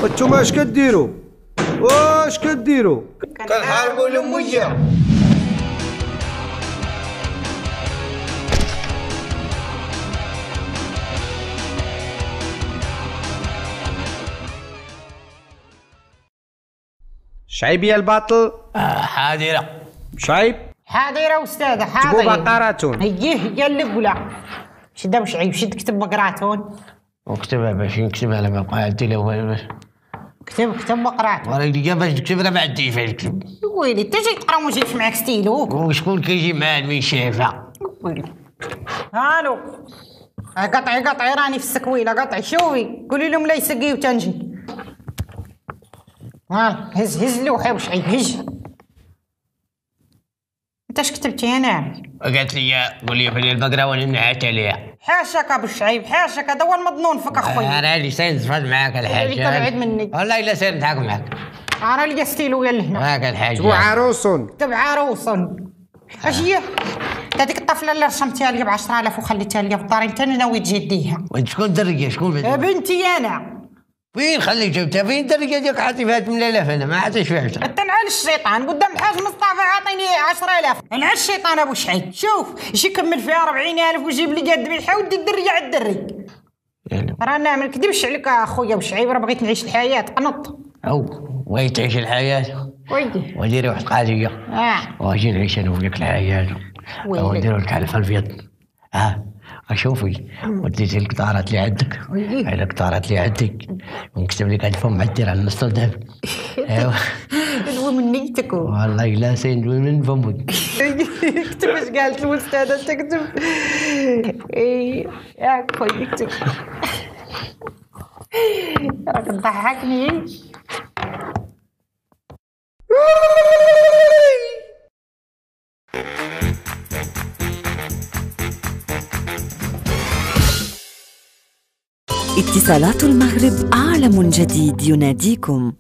وانتوما اش كديروا؟ واش كديروا؟ كنحاربوا الأمية. شعيب يا الباطل. حاضرة. شعيب حاضرة أستاذة حاضرة. جيبوا بقراتون. هي الأولى. شد وشعيب شد كتب بقراتون. وكتبها باش نكتبها لما بقى عندي الأول. كتب بقراتون. وراه باش نكتب راه ما عنديش فاش نكتب. ويلي انت جاي تقرا وما جايبش معاك ستيلوك. وشكون كيجي معاه من شافها؟ ويلي هالو قطعي راني في السكويلة قطعي شوفي قولي لهم لا يسقيو تنجي. هز اللوحة وشعيب هز. انت اش كتبتي يا ناري؟ قالت لي قول لي بلي البقرة وانا نعت عليها. حاشاك ابو الشعيب حاشاك هذا هو المظنون فيك اخويا. راني سير نتفاهم معاك الحاجة. اللي تبعد مني. والله الا سير نضحك معاك. راه ليا ستيلو يا لهنا. معاك الحاجة. جيبوا عروسون. كتب عروسن. اش هي؟ هذيك الطفلة اللي رسمتيها لي ب 10,000 وخليتها لي في الدار انت ناوي تجديها. وانت شكون درجة شكون يا بنتي انا. وين خليك جبتها فين الدرجة ديالك عاطي فيها 8,000 انا ما عطيش فيها 10. انت نعال الشيطان قدام الحاج مصطفى عاطيني 10,000 نعال الشيطان ابو شعيب شوف اش يكمل فيها 40,000 ويجيب لي قد بيحا ودي الدري على الدري. راه انا ما نكذبش عليك اخويا ابو شعيب راه بغيت نعيش الحياة قنط. او بغيت تعيش الحياة ويلي وديري واحد القضية. واجي نعيش انا وياك الحياة. ونديرو لك على الابيض. شوفي وديتي القطارات اللي عندك على القطارات اللي عندك ونكتب لك هاد الفم عدير على نص الذهب. ايوا ندوي من نيتك والله الا سندوي من فمك. كتب اش قالت الاستاذة انت كتب. يا خويا كتب راك تضحكني. اتصالات المغرب عالم جديد يناديكم.